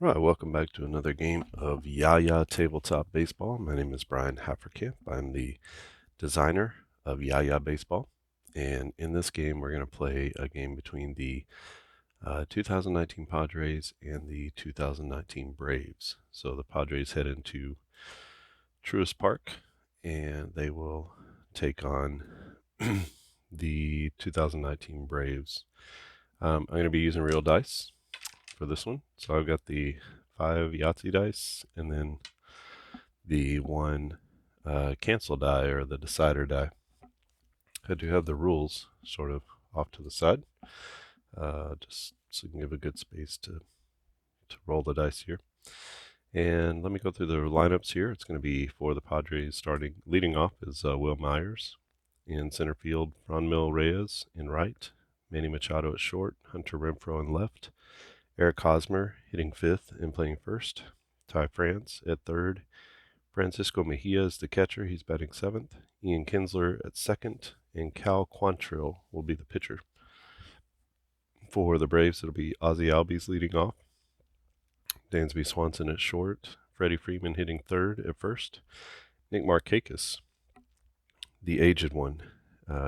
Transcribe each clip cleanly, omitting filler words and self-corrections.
Right, welcome back to another game of Yaya Tabletop Baseball. My name is Brian Haferkamp. I'm the designer of Yaya Baseball. And in this game, we're going to play a game between the 2019 Padres and the 2019 Braves. So the Padres head into Truist Park, and they will take on the 2019 Braves. I'm going to be using real dice for this one. So I've got the 5 Yahtzee dice and then the one cancel die or the decider die. I do have the rules sort of off to the side, just so you can give a good space to roll the dice here. And let me go through the lineups here. It's going to be for the Padres leading off is Will Myers. In center field, Franmil Reyes in right, Manny Machado at short, Hunter Renfroe in left, Eric Hosmer hitting fifth and playing first, Ty France at third, Francisco Mejia is the catcher, he's batting seventh, Ian Kinsler at second, and Cal Quantrill will be the pitcher. For the Braves, it'll be Ozzie Albies leading off, Dansby Swanson at short, Freddie Freeman hitting third at first, Nick Markakis, the aged one,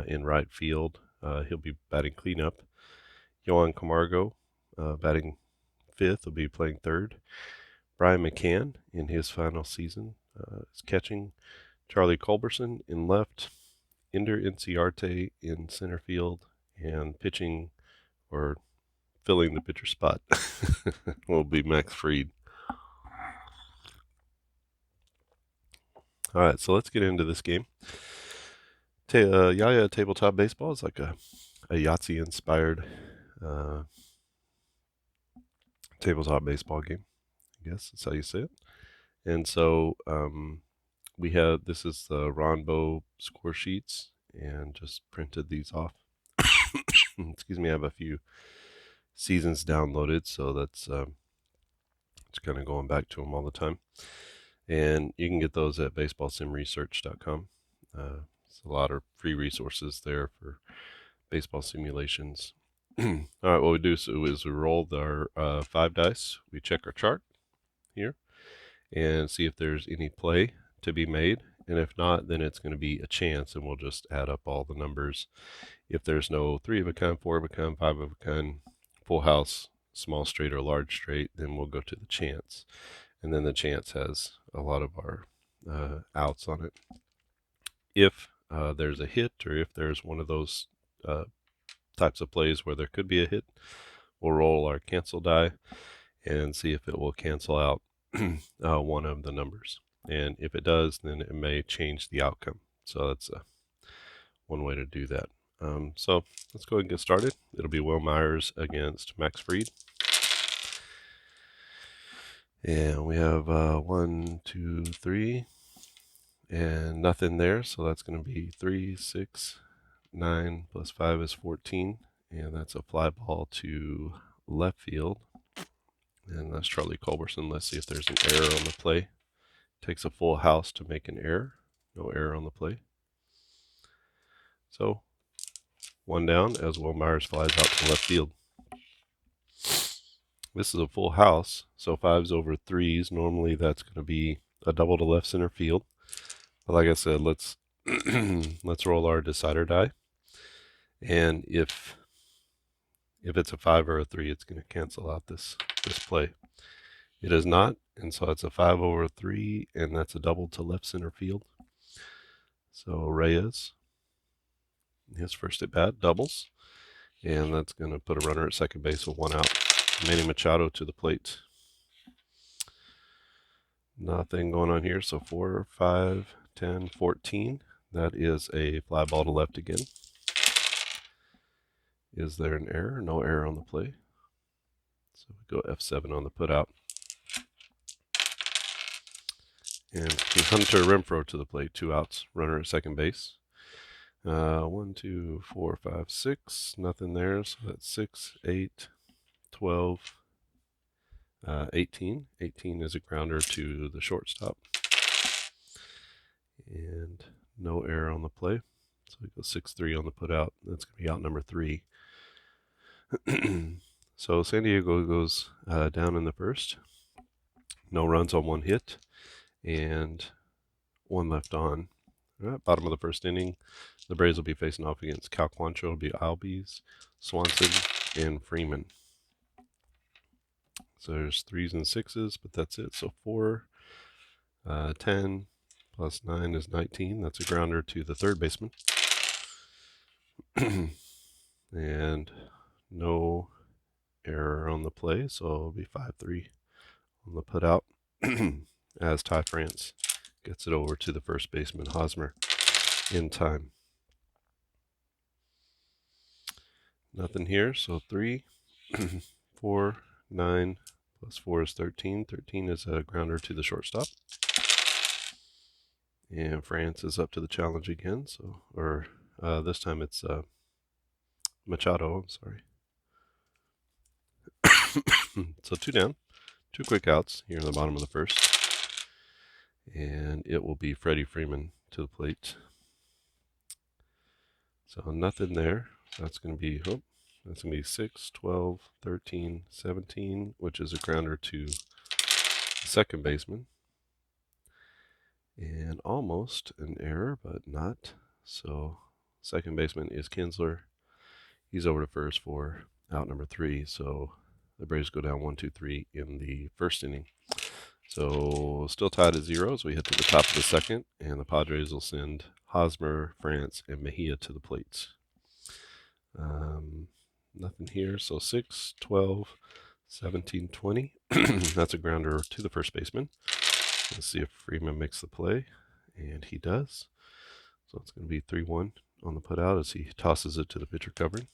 in right field. He'll be batting cleanup. Yohan Camargo, batting fifth, will be playing third. Brian McCann in his final season is catching. Charlie Culberson in left. Ender Inciarte in center field, and pitching or filling the pitcher spot will be Max Fried. All right, so let's get into this game. Yaya Tabletop Baseball is like a Yahtzee-inspired tabletop baseball game. I guess that's how you say it. And so this is the Ronbo score sheets, and just printed these off. Excuse me, I have a few seasons downloaded, so that's it's kind of going back to them all the time. And you can get those at baseballsimresearch.com. There's a lot of free resources there for baseball simulations. All right, what we do is we roll our 5 dice. We check our chart here and see if there's any play to be made. And if not, then it's going to be a chance, and we'll just add up all the numbers. If there's no 3 of a kind, 4 of a kind, 5 of a kind, full house, small straight, or large straight, then we'll go to the chance. And then the chance has a lot of our outs on it. If there's a hit, or if there's one of those types of plays where there could be a hit, we'll roll our cancel die and see if it will cancel out one of the numbers. And if it does, then it may change the outcome. So that's one way to do that. So let's go ahead and get started. It'll be Will Myers against Max Fried. And we have 1, 2, 3, and nothing there. So that's going to be 3, 6, 9 plus 5 is 14. And that's a fly ball to left field. And that's Charlie Culberson. Let's see if there's an error on the play. Takes a full house to make an error. No error on the play. So, one down as Will Myers flies out to left field. This is a full house, so 5s over 3s. Normally that's going to be a double to left center field. But like I said, let's roll our decider die. And if it's a 5 or a 3, it's going to cancel out this play. It is not, and so it's a 5 over 3, and that's a double to left center field. So Reyes, his first at bat, doubles, and that's going to put a runner at second base with 1 out. Manny Machado to the plate. Nothing going on here, so 4, 5, 10, 14. That is a fly ball to left again. Is there an error? No error on the play. So we go F7 on the put out. And Hunter Renfroe to the plate, 2 outs, runner at second base. 1, 2, 4, 5, 6, nothing there, so that's 6, 8, 12, 18. 18 is a grounder to the shortstop. And no error on the play. So we go 6-3 on the put out. That's going to be out number 3. So San Diego goes down in the first. No runs on one hit, and one left on. All right, bottom of the first inning, the Braves will be facing off against Cal Quantrill. It'll be Albies, Swanson, and Freeman. So there's 3s and 6s, but that's it. So 4, 10 plus 9 is 19. That's a grounder to the third baseman. And no error on the play, so it'll be 5-3 on the putout as Ty France gets it over to the first baseman, Hosmer, in time. Nothing here, so 3, 4, 9 plus 4 is 13. 13 is a grounder to the shortstop. And France is up to the challenge again, so, this time it's Machado, I'm sorry. So 2 down, 2 quick outs here in the bottom of the first. And it will be Freddie Freeman to the plate. So nothing there. That's going to be 6, 12, 13, 17, which is a grounder to the second baseman. And almost an error, but not. So second baseman is Kinsler. He's over to first for out number 3. So the Braves go down 1-2-3 in the first inning. So still tied at 0 as we head to the top of the second, and the Padres will send Hosmer, France, and Mejia to the plates. Nothing here, so 6, 12, 17, 20. That's a grounder to the first baseman. Let's see if Freeman makes the play, and he does. So it's going to be 3-1 on the putout as he tosses it to the pitcher covering.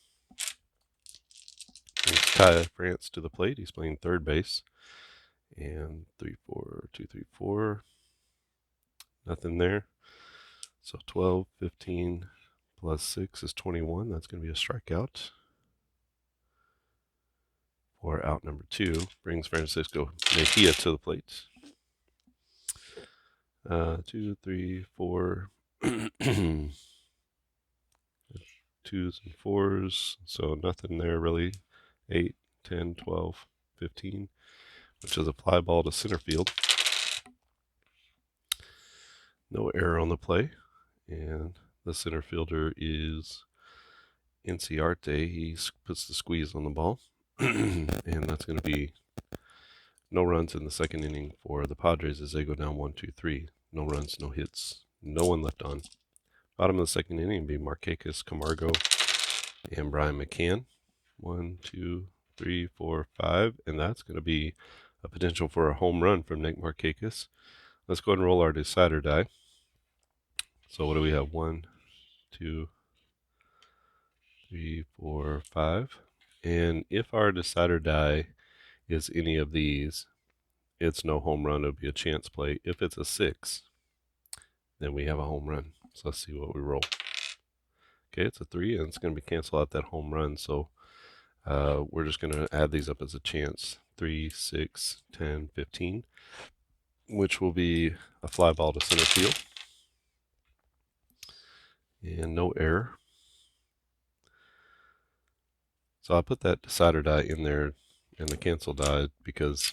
It's Ty France to the plate. He's playing third base. And 3-4, 2-3-4. Nothing there. So 12, 15 plus 6 is 21. That's going to be a strikeout. For out number 2, brings Francisco Mejia to the plate. 2, 3, 4. 2s and 4s. So nothing there really. 8, 10, 12, 15. Which is a fly ball to center field. No error on the play. And the center fielder is Inciarte. He puts the squeeze on the ball. And that's going to be no runs in the second inning for the Padres as they go down 1-2-3. No runs, no hits, no one left on. Bottom of the second inning will be Markakis, Camargo, and Brian McCann. 1, 2, 3, 4, 5. And that's going to be a potential for a home run from Nick Markakis. Let's go ahead and roll our decider die. So what do we have? 1, 2, 3, 4, 5. And if our decider die is any of these, it's no home run. It'll be a chance play. If it's a 6, then we have a home run. So let's see what we roll. Okay, it's a 3, and it's going to be cancel out that home run. So we're just going to add these up as a chance. 3, 6, 10, 15, which will be a fly ball to center field. And no error. So I put that decider die in there and the cancel die because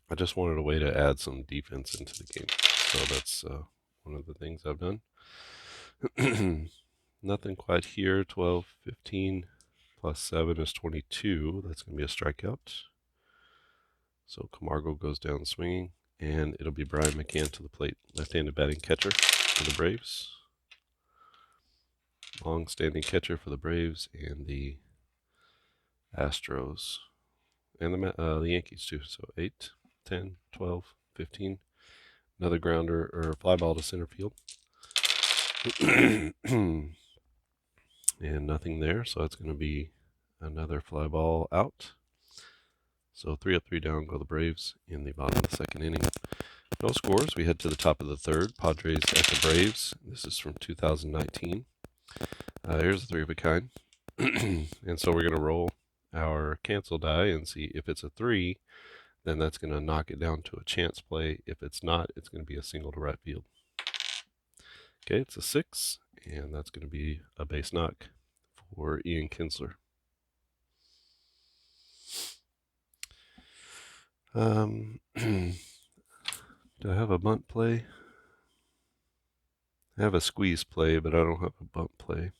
I just wanted a way to add some defense into the game. So that's one of the things I've done. Nothing quite here. 12, 15 plus 7 is 22. That's going to be a strikeout. So Camargo goes down swinging, and it'll be Brian McCann to the plate. Left-handed batting catcher for the Braves. Long-standing catcher for the Braves and the Astros. And the Yankees too. So 8, 10, 12, 15. Another grounder or fly ball to center field. And nothing there, so that's going to be another fly ball out. So 3 up, 3 down go the Braves in the bottom of the second inning. No scores. We head to the top of the third. Padres at the Braves. This is from 2019. Here's a 3 of a kind. And so we're going to roll our cancel die and see if it's a 3, then that's going to knock it down to a chance play. If it's not, it's going to be a single to right field. Okay, it's a 6, and that's going to be a base knock for Ian Kinsler. Do I have a bunt play? I have a squeeze play, but I don't have a bunt play.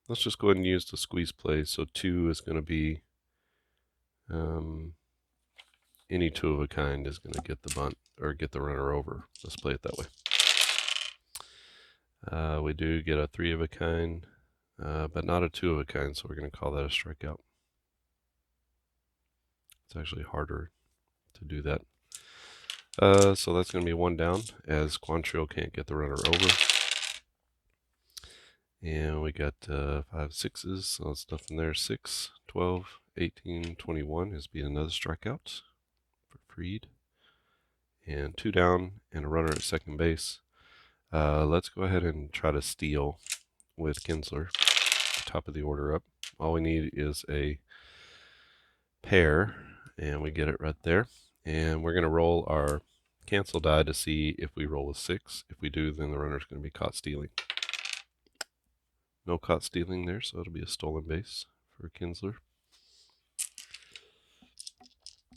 Let's just go ahead and use the squeeze play. So 2 is going to be any 2 of a kind is going to get the bunt or get the runner over. Let's play it that way. We do get a 3 of a kind, but not a 2 of a kind, so we're going to call that a strikeout. It's actually harder to do that. So that's going to be 1 down as Quantrill can't get the runner over. And we got 5 sixes, so that's nothing there. 6, 12, 18, 21 is being another strikeout for Fried. And 2 down and a runner at second base. Let's go ahead and try to steal with Kinsler, top of the order up. All we need is a pair, and we get it right there. And we're going to roll our cancel die to see if we roll a 6. If we do, then the runner's going to be caught stealing. No caught stealing there, so it'll be a stolen base for Kinsler.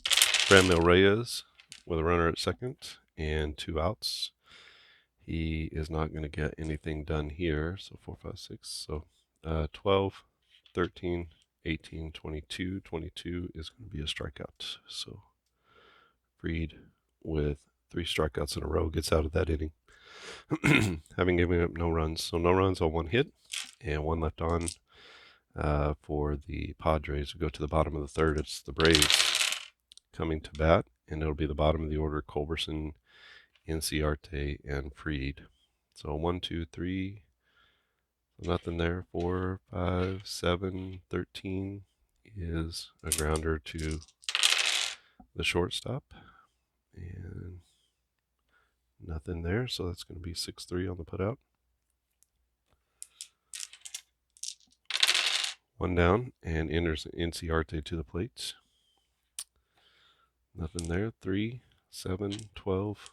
Franmil Reyes with a runner at second and 2 outs. He is not going to get anything done here, so 4, 5, 6. So 12, 13, 18, 22. 22 is going to be a strikeout. So Fried with 3 strikeouts in a row gets out of that inning, having given up no runs. So no runs on 1 hit and 1 left on for the Padres. We go to the bottom of the 3rd. It's the Braves coming to bat, and it'll be the bottom of the order: Culberson, Inciarte, and Fried. So 1, 2, 3, nothing there. 4, 5, 7, 13 is a grounder to the shortstop, and nothing there. So that's going to be 6-3 on the putout. 1 down and enters Inciarte to the plate. Nothing there. 3, 7, 12,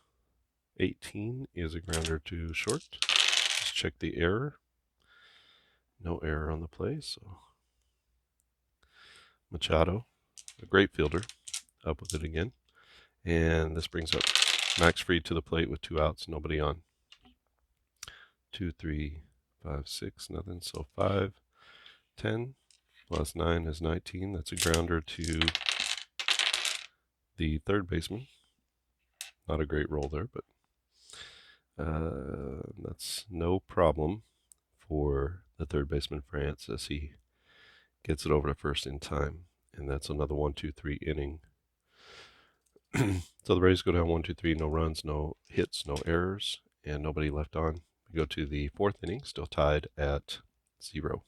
18 is a grounder to short. Let's check the error. No error on the play, so Machado, a great fielder, up with it again. And this brings up Max Fried to the plate with 2 outs, nobody on. 2, 3, 5, 6, nothing. So 5, 10 plus 9 is 19. That's a grounder to the third baseman. Not a great roll there, but that's no problem for the third baseman France as he gets it over to first in time. And that's another 1, 2, 3 inning. So the Braves go down 1, 2, 3, no runs, no hits, no errors, and nobody left on. We go to the 4th inning, still tied at 0.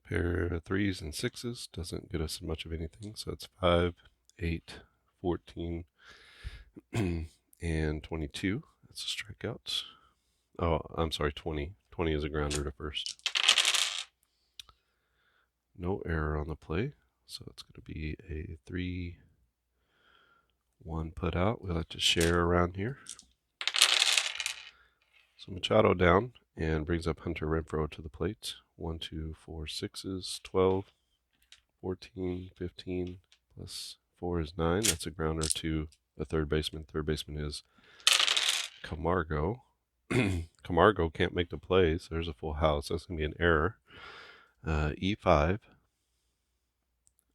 Pair of 3s and 6s doesn't get us much of anything, so it's 5, 8, 14, and 22. That's a strikeout. Oh, I'm sorry, 20. 20 is a grounder to first. No error on the play, so it's going to be a 3-1 put out. We like to share around here. So Machado down and brings up Hunter Renfroe to the plate. 1, 2, 4, 6s, 12, 14, 15, plus 4 is 9. That's a grounder to the third baseman. Third baseman is Camargo. Camargo can't make the play, so there's a full house. That's going to be an error. E5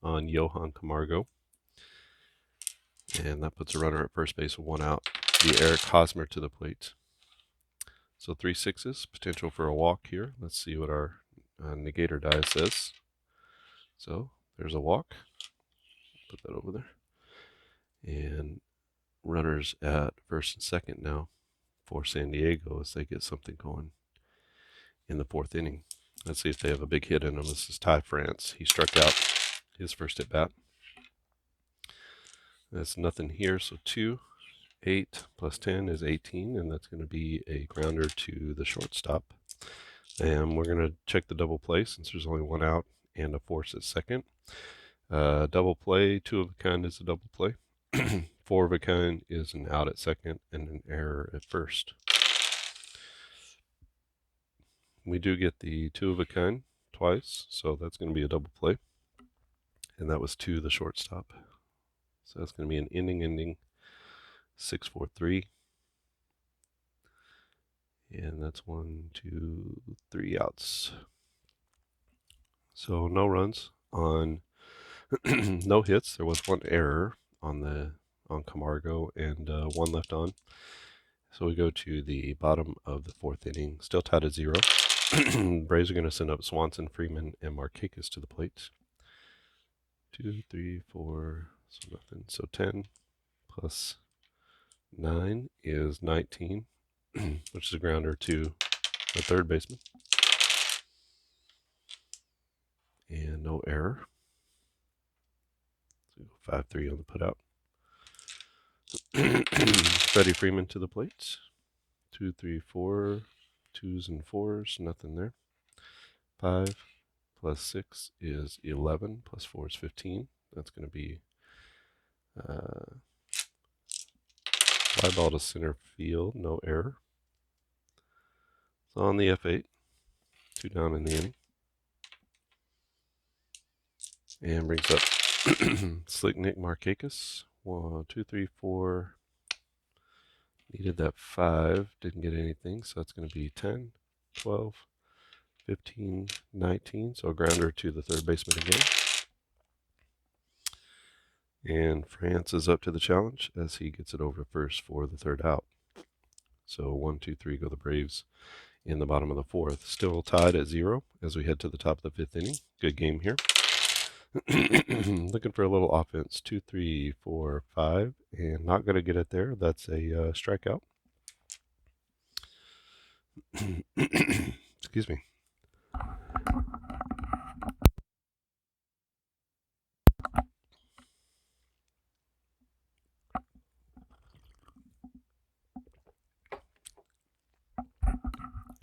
on Johan Camargo. And that puts a runner at first base with 1 out. The Eric Hosmer to the plate. So 3 6s, potential for a walk here. Let's see what our negator die says. So there's a walk. Put that over there. And runners at first and second now for San Diego as they get something going in the 4th inning. Let's see if they have a big hit in them. This is Ty France. He struck out his first at bat. That's nothing here, so 2, 8 plus 10 is 18, and that's going to be a grounder to the shortstop. And we're going to check the double play since there's only 1 out and a force at second. Double play, 2 of a kind is a double play. 4 of a kind is an out at second and an error at first. We do get the 2 of a kind twice, so that's going to be a double play. And that was to the shortstop. So that's going to be an ending 6-4-3. And that's 1, 2, 3 outs. So no runs on no hits. There was one error on Camargo and one left on. So we go to the bottom of the 4th inning, still tied at 0. Braves are going to send up Swanson, Freeman, and Markakis to the plate. 2, 3, 4, so nothing. So 10 plus 9 is 19, which is a grounder to the third baseman. And no error. So 5-3 on the putout. Freddie Freeman to the plate. 2, 3, 4, 2s and 4s, nothing there. 5 plus 6 is 11, plus 4 is 15. That's going to be fly ball to center field, no error. So on the F8, 2 down in the inning. And brings up Slick Nick Markakis. 1, 2, 3, 4. Needed that 5, didn't get anything, so that's going to be 10, 12, 15, 19. So a grounder to the third baseman again. And France is up to the challenge as he gets it over to first for the third out. So 1, 2, 3 go the Braves in the bottom of the 4th. Still tied at 0 as we head to the top of the 5th inning. Good game here. Looking for a little offense. 2, 3, 4, 5, and not going to get it there. That's a strikeout. Excuse me.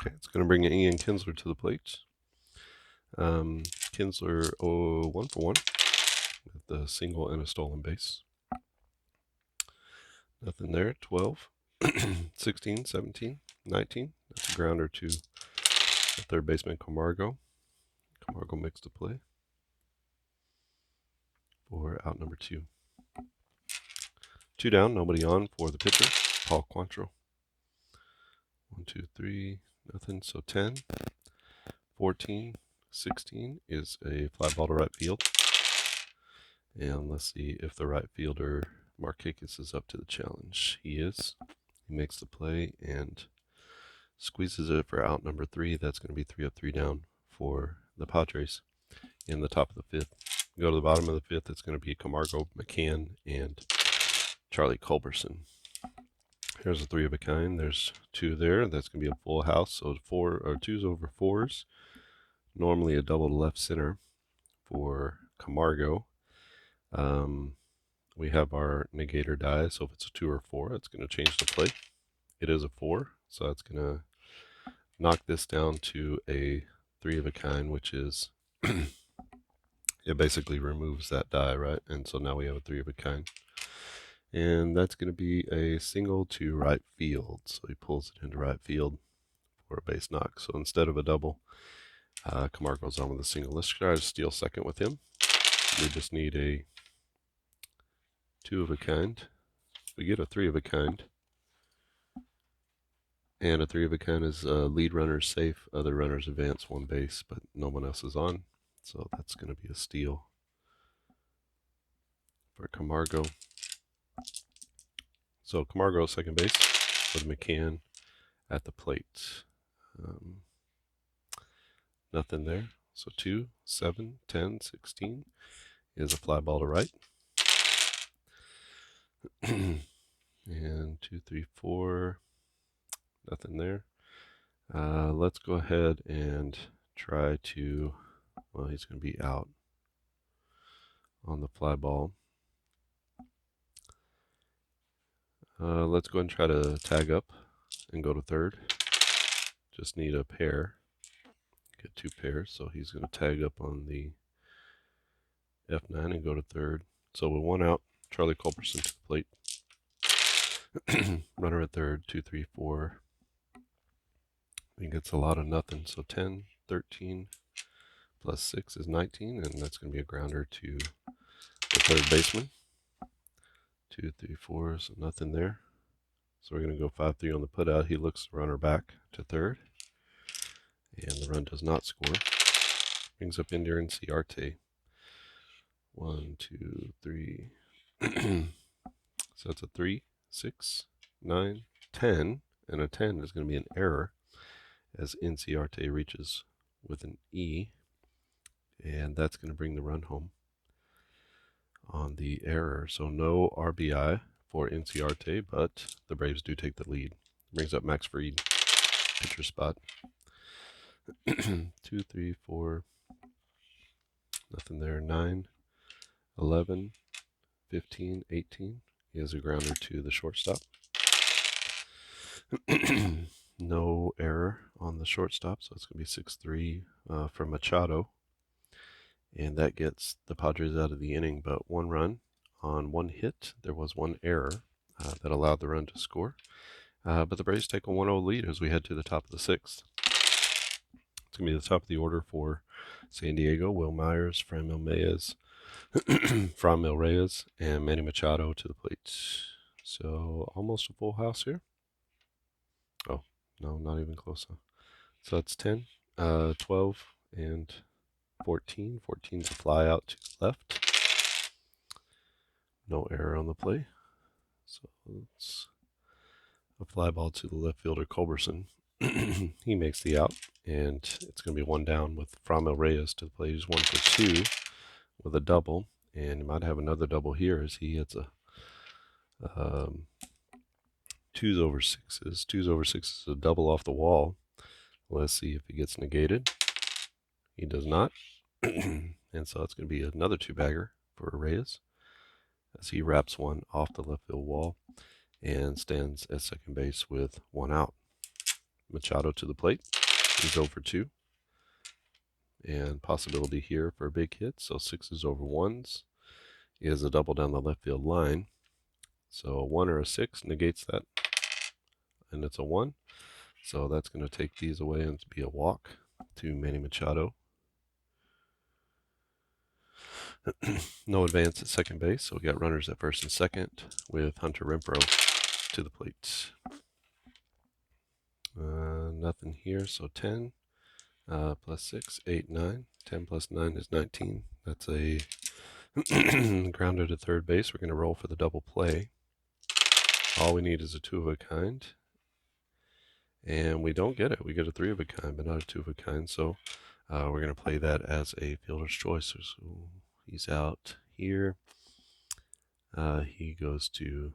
Okay, it's going to bring Ian Kinsler to the plate. Kinsler 1 for 1 with the single and a stolen base. Nothing there. 12, 16, 17, 19. That's a grounder to the third baseman Camargo. Camargo makes the play for out number 2. 2 down, nobody on for the pitcher, Paul Quantrill. 1, 2, 3, nothing. So 10, 14, 16 is a fly ball to right field. And let's see if the right fielder Markakis is up to the challenge. He is. He makes the play and squeezes it for out number 3. That's going to be 3 up, 3 down for the Padres in the top of the 5th. Go to the bottom of the 5th. It's going to be Camargo, McCann, and Charlie Culberson. Here's a 3 of a kind. There's 2 there. That's going to be a full house. So 2s over 4s. Normally a double to left center for Camargo. We have our negator die. So if it's a 2 or 4, it's going to change the play. It is a 4, so that's going to knock this down to a 3 of a kind, which is it basically removes that die, right? And so now we have a 3 of a kind. And that's going to be a single to right field. So he pulls it into right field for a base knock. So instead of a double, Camargo's on with a single. Let's try to steal second with him. We just need a 2 of a kind. We get a 3 of a kind. And a 3 of a kind is lead runner safe. Other runners advance 1 base, but no one else is on. So that's going to be a steal for Camargo. So Camargo second base with McCann at the plate. Nothing there. So 2, 7, 10, 16 is a fly ball to right. And 2, 3, 4, nothing there. Let's go ahead and try to, well, he's going to be out on the fly ball. Let's go ahead and try to tag up and go to third. Just need a pair. Get 2 pairs, so he's going to tag up on the F9 and go to third. So with 1 out, Charlie Culberson to the plate. Runner at third, 2, 3, 4. He gets a lot of nothing. So 10, 13 plus 6 is 19, and that's going to be a grounder to the third baseman. 2, 3, 4, so nothing there. So we're going to go 5-3 on the putout. He looks the runner back to third, and the run does not score. Brings up Ender and Ciarte. 1, 2, 3. So that's a 3, 6, 9, 10, and a 10 is going to be an error as Inciarte reaches with an E, and that's going to bring the run home on the error. So no RBI for Inciarte, but the Braves do take the lead. Brings up Max Fried, pitcher spot. 2, 3, 4, nothing there. 9, 11, 15, 18. He has a grounder to the shortstop. No error on the shortstop, so it's going to be 6-3 for Machado. And that gets the Padres out of the inning, but one run on one hit. There was one error that allowed the run to score. But the Braves take a 1-0 lead as we head to the top of the sixth. It's going to be the top of the order for San Diego. Will Myers, Franmil Reyes, and Manny Machado to the plate. So almost a full house here. Oh, no, not even close. So that's 10, 12, and 14. 14's a fly out to the left. No error on the play. So it's a fly ball to the left fielder, Culberson. He makes the out, and it's going to be one down with Franmil Reyes to the plate. He's 1 for 2 with a double, and he might have another double here as he hits a 2s over 6s. 2s over 6s is a double off the wall. Let's see if he gets negated. He does not. And so it's going to be another 2-bagger for Reyes as he wraps one off the left field wall and stands at second base with one out. Machado to the plate. He's 0 for 2. And possibility here for a big hit. So 6s over 1s is a double down the left field line. So a 1 or a 6 negates that. And it's a 1. So that's going to take these away and be a walk to Manny Machado. No advance at second base, so we got runners at first and second with Hunter Renfroe to the plate. Nothing here, so 10 plus 6, 8, 9. 10 plus 9 is 19. That's a grounder to third base. We're going to roll for the double play. All we need is a 2 of a kind. And we don't get it. We get a 3 of a kind, but not a 2 of a kind. So we're going to play that as a fielder's choice. So he's out here. He goes to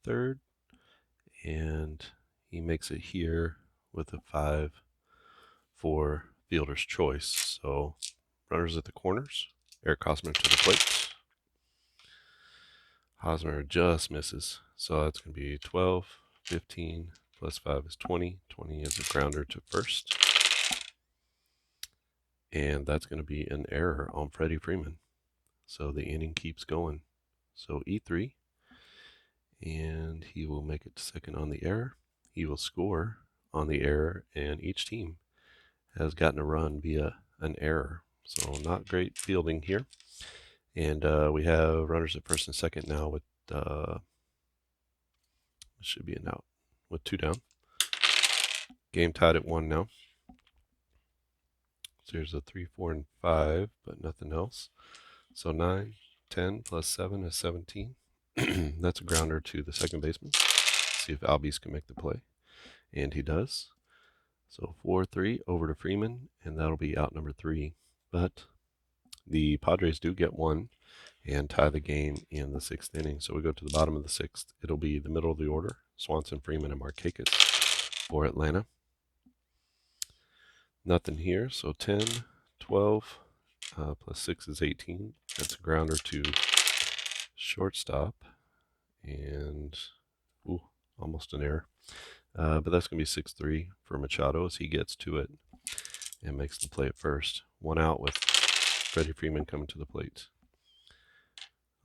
third, and he makes it here with a 5 for fielder's choice. So runners at the corners. Eric Hosmer to the plate. Hosmer just misses. So that's going to be 12, 15, plus 5 is 20. 20 is a grounder to first. And that's going to be an error on Freddie Freeman. So the inning keeps going. So E3. And he will make it to second on the error. He will score on the error, and each team has gotten a run via an error. So not great fielding here. And we have runners at first and second now with it should be an out with 2 down. Game tied at 1 now. So here's a 3, 4, and 5, but nothing else. So 9, 10 plus 7 is 17. That's a grounder to the second baseman. See if Albies can make the play. And he does. So 4-3 over to Freeman, and that'll be out number 3. But the Padres do get one and tie the game in the 6th inning. So we go to the bottom of the 6th. It'll be the middle of the order. Swanson, Freeman, and Markakis for Atlanta. Nothing here. So 10, 12, plus 6 is 18. That's a grounder to shortstop. And, almost an error. But that's going to be 6-3 for Machado as he gets to it and makes the play at first. One out with Freddie Freeman coming to the plate.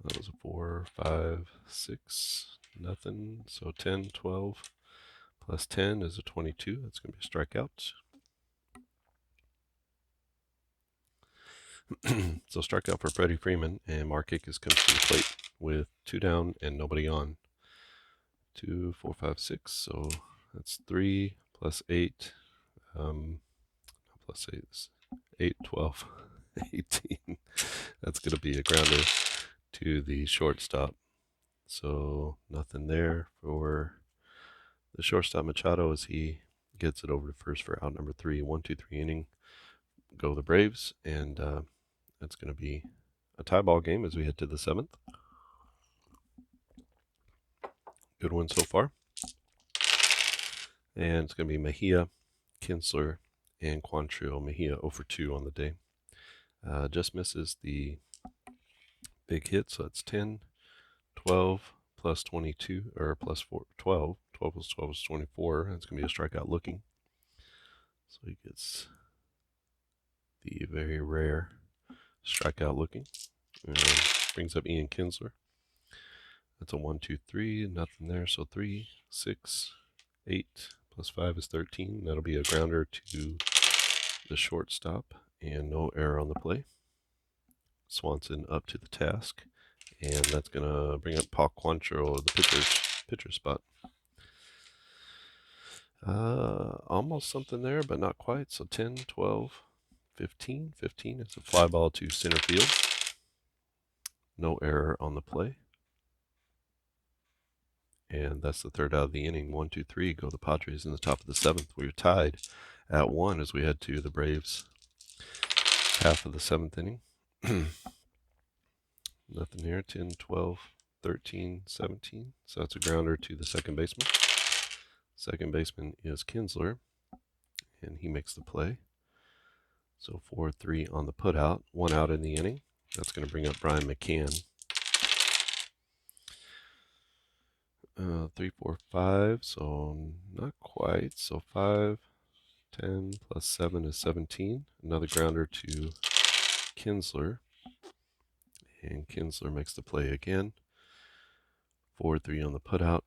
That was a 4, 5, 6, nothing. So 10, 12, Plus 10 is a 22. That's going to be a strikeout. So strikeout for Freddie Freeman, and Markakis comes to the plate with 2 down and nobody on. 2, 4, 5, 6. So that's 3 plus 8. Plus 8 is 8, 12, 18. That's going to be a grounder to the shortstop. So nothing there for the shortstop Machado as he gets it over to first for out number 3. 1, 2, 3 inning. Go the Braves, and that's going to be a tie ball game as we head to the 7th. Good one so far. And it's going to be Mejia, Kinsler, and Quantrill. Mejia 0 for 2 on the day. Just misses the big hit, so it's 10, 12 plus 22, or plus 4, 12. 12 plus 12 is 24. That's going to be a strikeout looking. So he gets the very rare strikeout looking. And brings up Ian Kinsler. That's a 1, 2, 3. Nothing there. So 3, 6, 8 plus 5 is 13. That'll be a grounder to the shortstop. And no error on the play. Swanson up to the task. And that's going to bring up Paul Quantrill, the pitcher spot. Almost something there, but not quite. So 10, 12, 15. 15 is a fly ball to center field. No error on the play. And that's the third out of the inning. 1, 2, 3 go the Padres in the top of the 7th. We're tied at 1 as we head to the Braves half of the 7th inning. Nothing here. 10, 12, 13, 17. So that's a grounder to the second baseman. Second baseman is Kinsler, and he makes the play. So 4-3 on the putout. 1 out in the inning. That's going to bring up Brian McCann. 3, 4, 5. So not quite. So 5, 10 plus 7 is 17. Another grounder to Kinsler. And Kinsler makes the play again. 4-3 on the putout.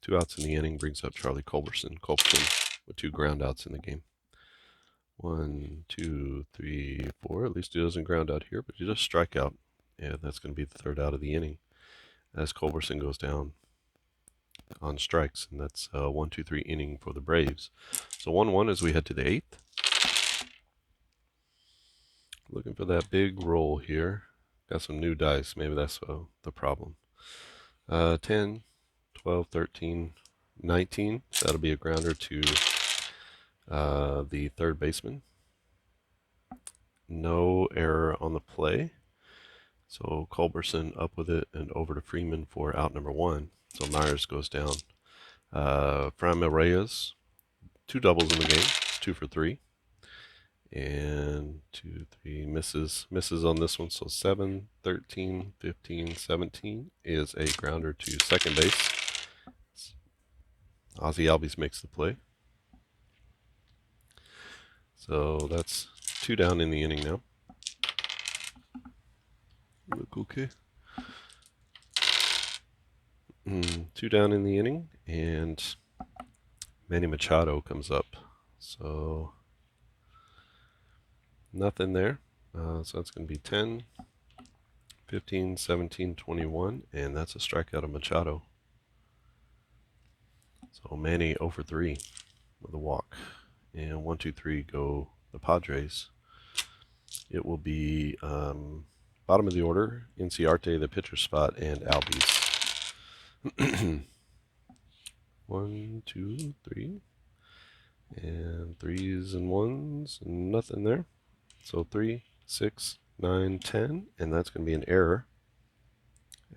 2 outs in the inning brings up Charlie Culberson. Culberson with 2 ground outs in the game. 1, 2, 3, 4. At least he doesn't ground out here, but he does strike out. And that's going to be the third out of the inning as Culberson goes down on strikes. And that's a 1, 2, 3 inning for the Braves. So 1-1 as we head to the 8th. Looking for that big roll here. Got some new dice. Maybe that's the problem. 10, 12, 13, 19. That'll be a grounder to the third baseman. No error on the play. So Culberson up with it and over to Freeman for out number 1. So Myers goes down. Framil Reyes, 2 doubles in the game, 2 for 3. And 2, 3 misses on this one. So 7, 13, 15, 17 is a grounder to second base. Ozzie Albies makes the play. So that's 2 down in the inning now. Look okay. 2 down in the inning, and Manny Machado comes up. So nothing there. So that's going to be 10, 15, 17, 21, and that's a strikeout of Machado. So Manny 0 for 3 with a walk. And 1, 2, 3 go the Padres. It will be bottom of the order, Inciarte, the pitcher spot, and Albies. 1, 2, 3. And 3s and 1s, nothing there. So 3, 6, 9, 10, and that's going to be an error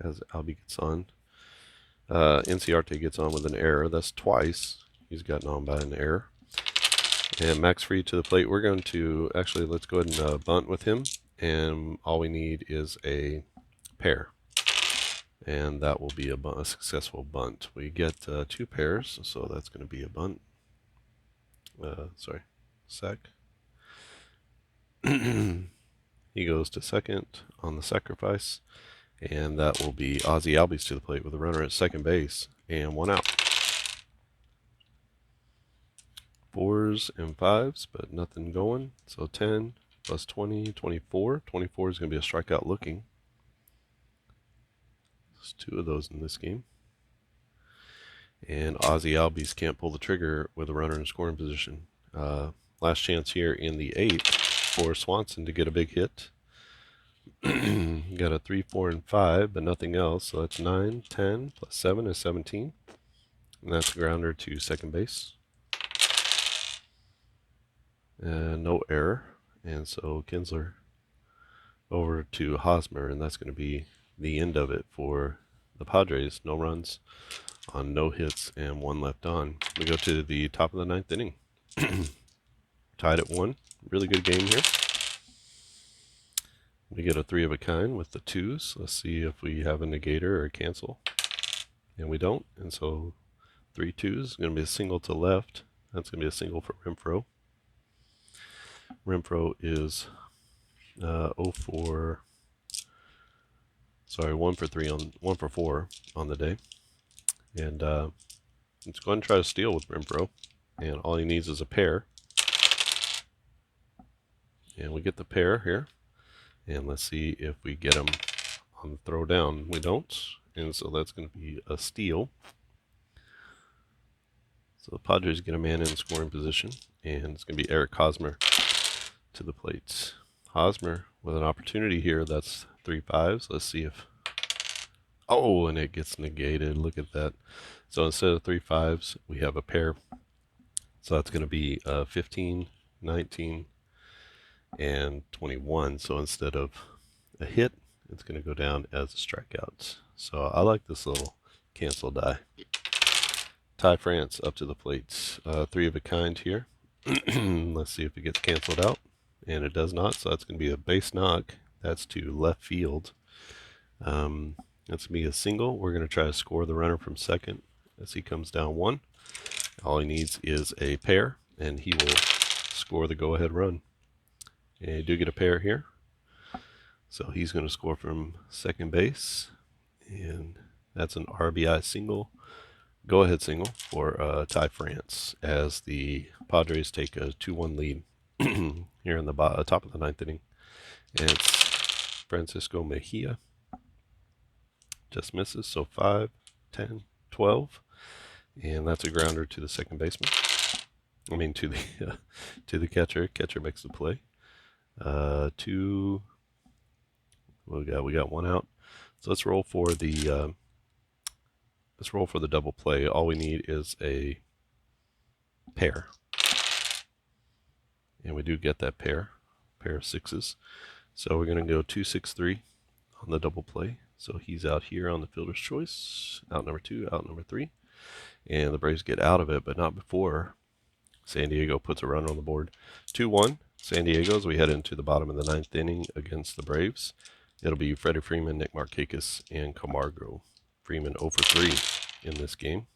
as Albie gets on. Inciarte gets on with an error. That's twice he's gotten on by an error. And Max Fried to the plate. We're going to, actually, let's go ahead and bunt with him. And all we need is a pair. And that will be a successful bunt. We get 2 pairs, so that's going to be a bunt. Sack. He goes to second on the sacrifice. And that will be Ozzie Albies to the plate with a runner at second base and 1 out. 4s and 5s, but nothing going. So 10 plus 20, 24. 24 is going to be a strikeout looking. There's 2 of those in this game. And Ozzy Albies can't pull the trigger with a runner in scoring position. Last chance here in the 8th for Swanson to get a big hit. Got a 3, 4, and 5, but nothing else. So that's 9, 10, plus 7 is 17. And that's a grounder to second base. No error. And so Kinsler over to Hosmer, and that's going to be the end of it for the Padres. No runs on no hits and 1 left on. We go to the top of the 9th inning. Tied at 1. Really good game here. We get a 3 of a kind with the 2s. Let's see if we have a negator or a cancel. And we don't. And so 3 2s is going to be a single to left. That's going to be a single for Renfroe. Renfroe is 0 for, sorry, 1 for 3 on 1 for 4 on the day. And let's go ahead and try to steal with Renfroe. And all he needs is a pair. And we get the pair here. And let's see if we get him on the throw down. We don't. And so that's going to be a steal. So the Padres get a man in scoring position. And it's going to be Eric Hosmer to the plate. Hosmer with an opportunity here. That's 3 5s. Let's see if... Oh, and it gets negated. Look at that. So instead of 3 5s, we have a pair. So that's going to be 15, 19, and 21. So instead of a hit, it's going to go down as a strikeout. So I like this little cancel die. Ty France up to the plate. 3 of a kind here. Let's see if it gets canceled out. And it does not. So that's going to be a base knock. That's to left field. That's going to be a single. We're going to try to score the runner from second as he comes down 1. All he needs is a pair, and he will score the go-ahead run. And you do get a pair here. So he's going to score from second base. And that's an RBI single, go-ahead single for Ty France as the Padres take a 2-1 lead here in the top of the 9th inning. And it's Francisco Mejia. Just misses, so 5, 10, 12. And that's a grounder to the second baseman. I mean, to the catcher. Catcher makes the play. 2. We got 1 out. So let's roll for the double play. All we need is a pair, and we do get that pair of 6s. So we're going to go 2, 6, 3 on the double play. So he's out here on the fielder's choice. Out number 2, out number 3. And the Braves get out of it, but not before San Diego puts a runner on the board. 2-1, San Diego, as we head into the bottom of the 9th inning against the Braves. It'll be Freddie Freeman, Nick Markakis, and Camargo. Freeman 0 for 3 in this game.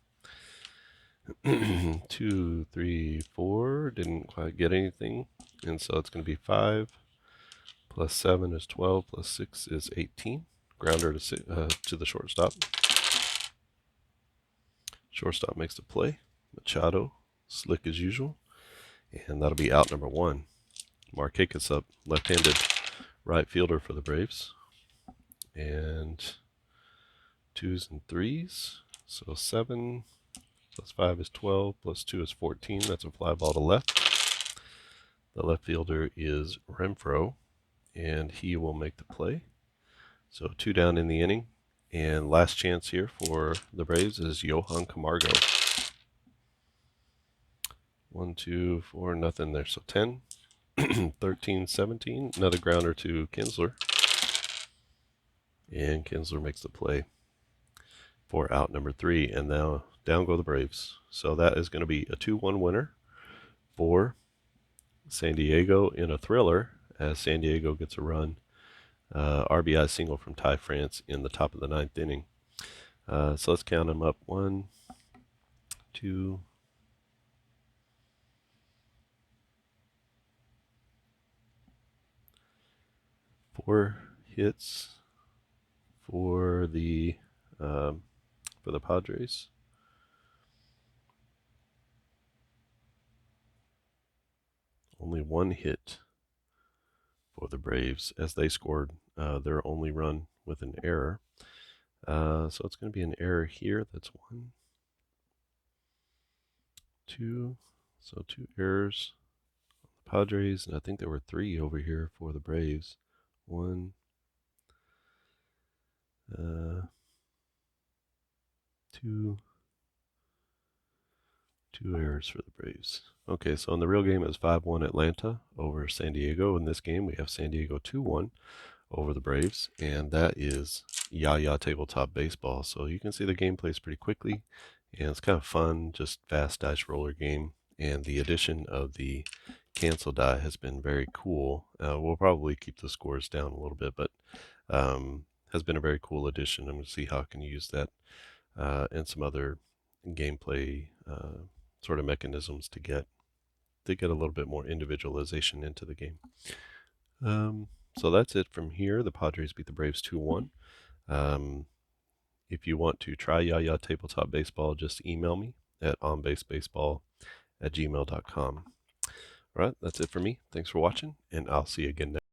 2, 3, 4, didn't quite get anything. And so it's going to be 5, plus 7 is 12, plus 6 is 18. Grounder to the shortstop. Shortstop makes the play. Machado, slick as usual. And that'll be out number 1. Markakis up, left-handed right fielder for the Braves. And 2s and 3s. So 7 plus 5 is 12, plus 2 is 14. That's a fly ball to left. The left fielder is Renfroe, and he will make the play. So 2 down in the inning. And last chance here for the Braves is Johan Camargo. 1, 2, 4, nothing there. So 10, 13, 17. Another grounder to Kinsler. And Kinsler makes the play for out number 3. And now down go the Braves. So that is going to be a 2-1 winner for San Diego in a thriller as San Diego gets a run. RBI single from Ty France in the top of the 9th inning. So let's count them up. 1, 2, 4 hits for the Padres. only one hit for the Braves as they scored their only run with an error. So it's going to be an error here. That's 1, 2. So 2 errors on the Padres, and I think there were 3 over here for the Braves. 1, 2, 2 errors for the Braves. Okay, so in the real game, it was 5-1 Atlanta over San Diego. In this game, we have San Diego 2-1 over the Braves, and that is Yaya Tabletop Baseball. So you can see the game plays pretty quickly, and it's kind of fun, just fast dice roller game. And the addition of the cancel die has been very cool. We'll probably keep the scores down a little bit, but has been a very cool addition. I'm going to see how I can use that and some other gameplay sort of mechanisms to get a little bit more individualization into the game. So that's it from here. The Padres beat the Braves 2-1. If you want to try Yaya Tabletop Baseball, just email me at onbasebaseball@gmail.com. All right, that's it for me. Thanks for watching, and I'll see you again next